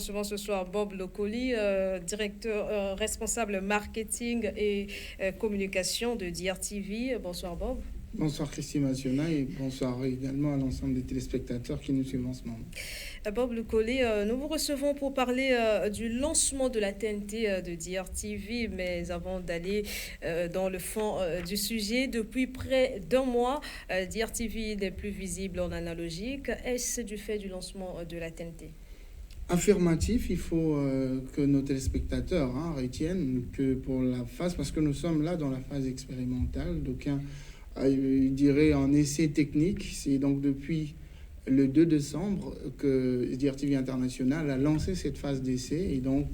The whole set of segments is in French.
recevons ce soir Bob Lokoli, directeur responsable marketing et communication de DRTV. Bonsoir Bob. Bonsoir Christine Massiona et bonsoir également à l'ensemble des téléspectateurs qui nous suivent en ce moment. Bob Lokoli, nous vous recevons pour parler du lancement de la TNT de DRTV, mais avant d'aller dans le fond du sujet, depuis près d'un mois, DRTV n'est plus visible en analogique. Est-ce du fait du lancement de la TNT? Affirmatif, il faut que nos téléspectateurs retiennent que pour la phase, parce que nous sommes là dans la phase expérimentale, d'aucuns diraient en essai technique, c'est donc depuis le 2 décembre que DRTV International a lancé cette phase d'essai et donc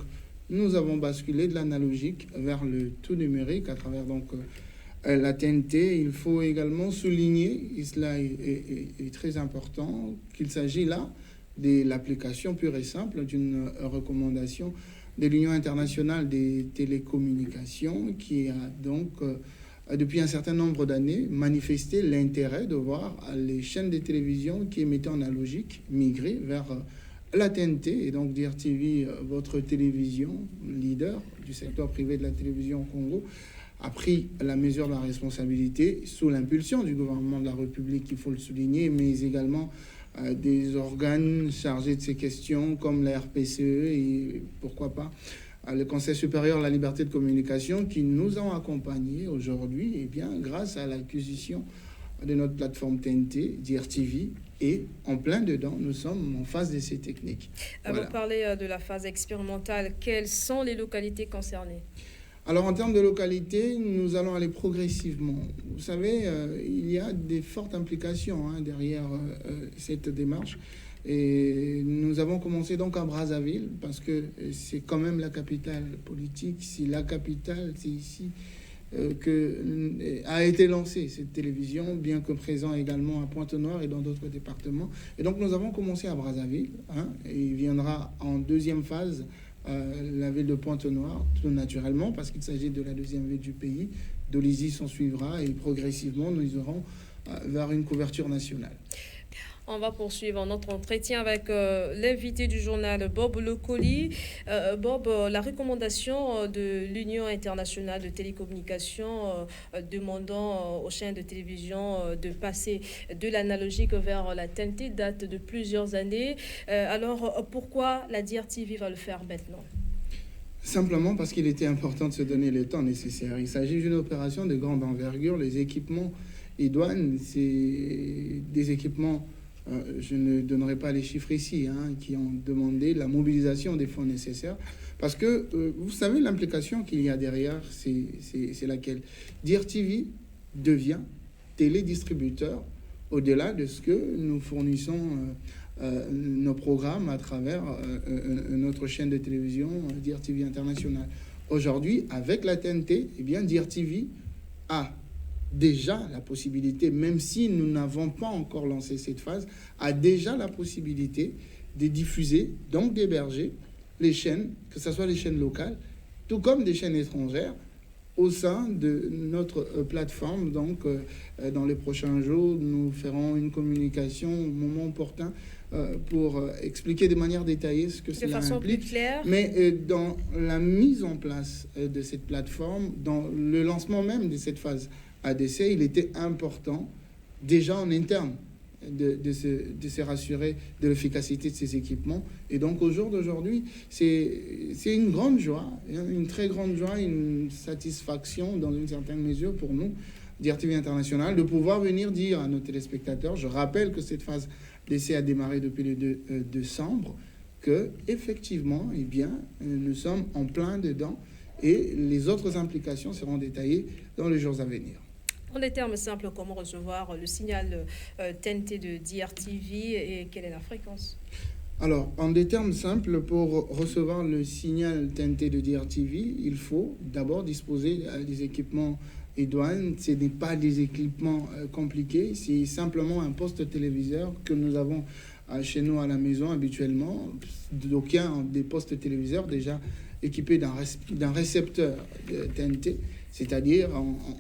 nous avons basculé de l'analogique vers le tout numérique à travers donc la TNT. Il faut également souligner, et cela est très important, qu'il s'agit là de l'application pure et simple d'une recommandation de l'Union internationale des télécommunications qui a donc depuis un certain nombre d'années manifesté l'intérêt de voir les chaînes de télévision qui émettaient en analogique migrer vers la TNT. Et donc DRTV, votre télévision leader du secteur privé de la télévision au Congo, a pris la mesure de la responsabilité sous l'impulsion du gouvernement de la République, il faut le souligner, mais également des organes chargés de ces questions comme la RPCE et pourquoi pas le Conseil supérieur à la liberté de communication qui nous ont accompagnés aujourd'hui et bien grâce à l'acquisition de notre plateforme TNT, DRTV, et en plein dedans, nous sommes en phase d'essai technique. Avant de parler de la phase expérimentale, quelles sont les localités concernées? Alors en termes de localité, nous allons aller progressivement. Vous savez, il y a des fortes implications derrière cette démarche. Et nous avons commencé donc à Brazzaville, parce que c'est quand même la capitale politique, c'est la capitale, c'est ici que a été lancée cette télévision, bien que présent également à Pointe-Noire et dans d'autres départements. Et donc nous avons commencé à Brazzaville, et il viendra en deuxième phase la ville de Pointe-Noire, tout naturellement, parce qu'il s'agit de la deuxième ville du pays. Dolisie s'en suivra et progressivement nous irons vers une couverture nationale. On va poursuivre notre entretien avec l'invité du journal, Bob Lokoli. Bob, la recommandation de l'Union internationale de télécommunications demandant aux chaînes de télévision de passer de l'analogique vers la TNT date de plusieurs années. Alors, pourquoi la DRTV va le faire maintenant? Simplement parce qu'il était important de se donner le temps nécessaire. Il s'agit d'une opération de grande envergure. Les équipements idoines, c'est des équipements... je ne donnerai pas les chiffres ici, qui ont demandé la mobilisation des fonds nécessaires. Parce que, vous savez, l'implication qu'il y a derrière, c'est laquelle? DRTV devient télédistributeur au-delà de ce que nous fournissons nos programmes à travers notre chaîne de télévision DRTV International. Aujourd'hui, avec la TNT, eh bien, DRTV a déjà la possibilité, même si nous n'avons pas encore lancé cette phase, a déjà la possibilité de diffuser, donc d'héberger les chaînes, que ce soit les chaînes locales, tout comme des chaînes étrangères, au sein de notre plateforme. Donc, dans les prochains jours, nous ferons une communication au moment opportun pour expliquer de manière détaillée ce que cela implique. Plus claire. Mais dans la mise en place de cette plateforme, dans le lancement même de cette phase ADC, il était important, déjà en interne, de se rassurer de l'efficacité de ces équipements. Et donc, au jour d'aujourd'hui, c'est une grande joie, une très grande joie, une satisfaction, dans une certaine mesure, pour nous, DRTV International, de pouvoir venir dire à nos téléspectateurs, je rappelle que cette phase d'essai a démarré depuis le 2 décembre, que effectivement, eh bien, nous sommes en plein dedans et les autres implications seront détaillées dans les jours à venir. En des termes simples, comment recevoir le signal TNT de DRTV et quelle est la fréquence? Alors, en des termes simples, pour recevoir le signal TNT de DRTV, il faut d'abord disposer des équipements idoines. Ce n'est pas des équipements compliqués, c'est simplement un poste téléviseur que nous avons chez nous à la maison habituellement. D'aucuns ont des postes téléviseurs déjà équipés d'un récepteur de TNT. C'est-à-dire,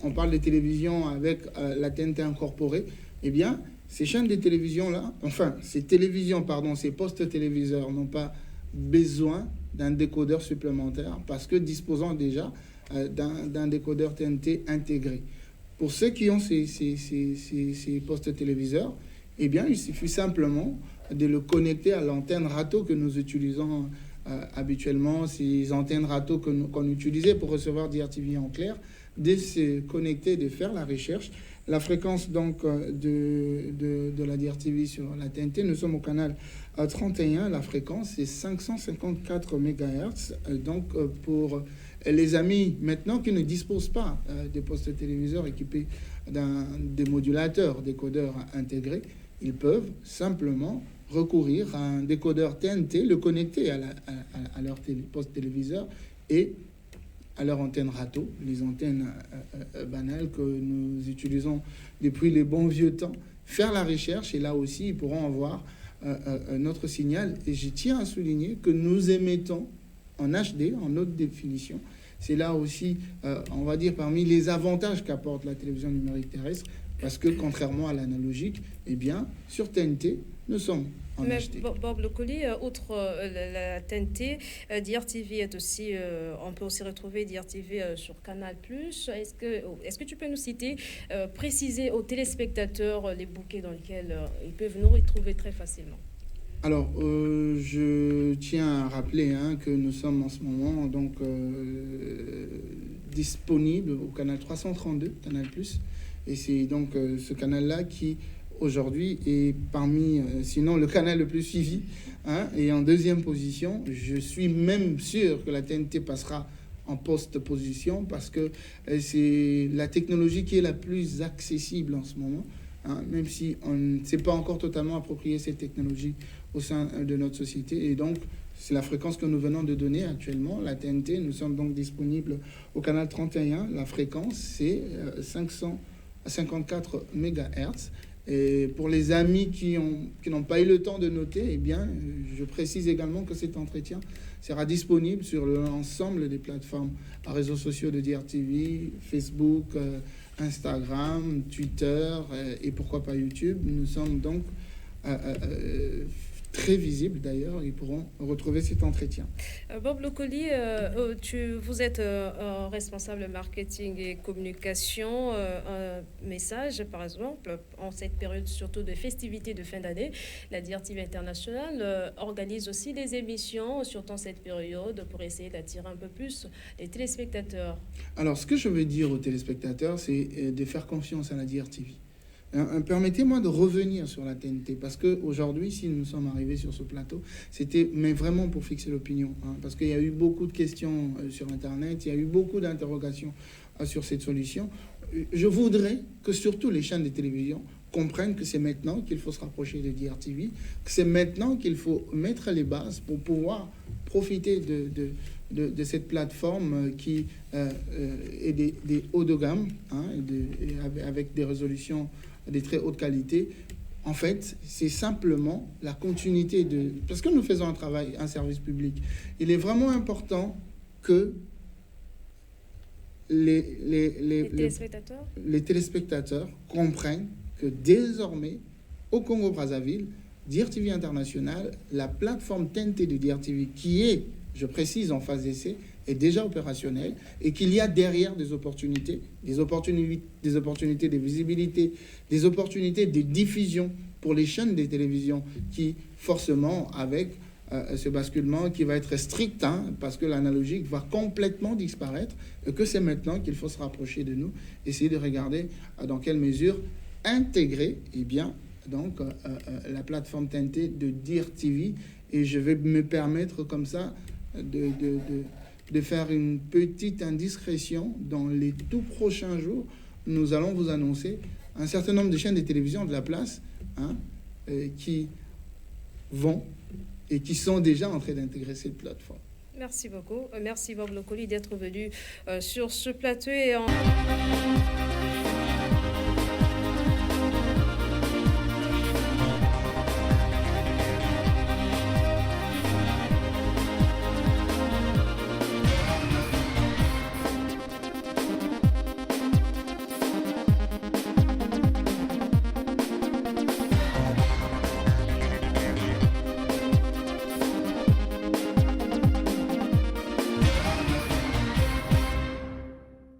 on parle de télévision avec la TNT incorporée, eh bien, ces chaînes de télévision-là, enfin, ces télévisions, pardon, ces postes téléviseurs n'ont pas besoin d'un décodeur supplémentaire parce que disposant déjà d'un décodeur TNT intégré. Pour ceux qui ont ces postes téléviseurs, eh bien, il suffit simplement de le connecter à l'antenne râteau que nous utilisons habituellement, ces antennes râteau qu'on utilisait pour recevoir DRTV en clair, de se connecter, de faire la recherche. La fréquence donc de la DRTV sur la TNT, nous sommes au canal 31, la fréquence c'est 554 MHz. Donc pour les amis maintenant qui ne disposent pas des postes téléviseurs équipés d'un démodulateur, décodeur intégré, ils peuvent simplement recourir à un décodeur TNT, le connecter à leur poste téléviseur et à leur antenne râteau, les antennes banales que nous utilisons depuis les bons vieux temps, faire la recherche et là aussi ils pourront avoir notre signal. Et je tiens à souligner que nous émettons en HD, en haute définition. C'est là aussi, on va dire, parmi les avantages qu'apporte la télévision numérique terrestre, parce que contrairement à l'analogique, eh bien, sur TNT, nous sommes en HD. Bob Le Coly, outre la TNT, DRTV est aussi, on peut aussi retrouver DRTV sur Canal+. Est-ce que tu peux nous citer, préciser aux téléspectateurs les bouquets dans lesquels ils peuvent nous retrouver très facilement? Alors, je tiens à rappeler que nous sommes en ce moment donc disponibles au canal 332, Canal+. Et c'est donc ce canal-là qui, aujourd'hui, est parmi, sinon, le canal le plus suivi. Et en deuxième position, je suis même sûr que la TNT passera en post-position parce que c'est la technologie qui est la plus accessible en ce moment. Même si on ne s'est pas encore totalement approprié cette technologie au sein de notre société. Et donc, c'est la fréquence que nous venons de donner actuellement, la TNT. Nous sommes donc disponibles au canal 31. La fréquence, c'est 554 MHz. Et pour les amis qui n'ont pas eu le temps de noter, eh bien, je précise également que cet entretien sera disponible sur l'ensemble des plateformes à réseaux sociaux de DRTV, Facebook, Instagram, Twitter et pourquoi pas YouTube. Nous sommes donc très visibles d'ailleurs, ils pourront retrouver cet entretien. Bob Le Coly, vous êtes responsable marketing et communication, un message par exemple, en cette période surtout de festivités de fin d'année, la DRTV Internationale organise aussi des émissions, surtout en cette période, pour essayer d'attirer un peu plus les téléspectateurs. Alors ce que je veux dire aux téléspectateurs, c'est de faire confiance à la DRTV. Permettez-moi de revenir sur la TNT, parce qu'aujourd'hui, si nous sommes arrivés sur ce plateau, c'était mais vraiment pour fixer l'opinion, parce qu'il y a eu beaucoup de questions sur Internet, il y a eu beaucoup d'interrogations sur cette solution. Je voudrais que surtout les chaînes de télévision comprennent que c'est maintenant qu'il faut se rapprocher de DRTV, que c'est maintenant qu'il faut mettre les bases pour pouvoir profiter de cette plateforme qui est des hauts de gamme, avec des résolutions de très haute qualité. En fait, c'est simplement la continuité parce que nous faisons un service public. Il est vraiment important que les téléspectateurs comprennent que désormais, au Congo-Brazzaville, DRTV International, la plateforme TNT de DRTV, qui est, je précise, en phase d'essai, est déjà opérationnelle et qu'il y a derrière des opportunités de visibilité, des opportunités de diffusion pour les chaînes de télévision qui, forcément, avec ce basculement qui va être strict, parce que l'analogique va complètement disparaître, et que c'est maintenant qu'il faut se rapprocher de nous, essayer de regarder dans quelle mesure intégrer donc, la plateforme TNT de DRTV. Et je vais me permettre comme ça de faire une petite indiscrétion. Dans les tout prochains jours, nous allons vous annoncer un certain nombre de chaînes de télévision de la place qui vont et qui sont déjà en train d'intégrer cette plateforme. Merci beaucoup. Merci Bob Le Coly d'être venu sur ce plateau.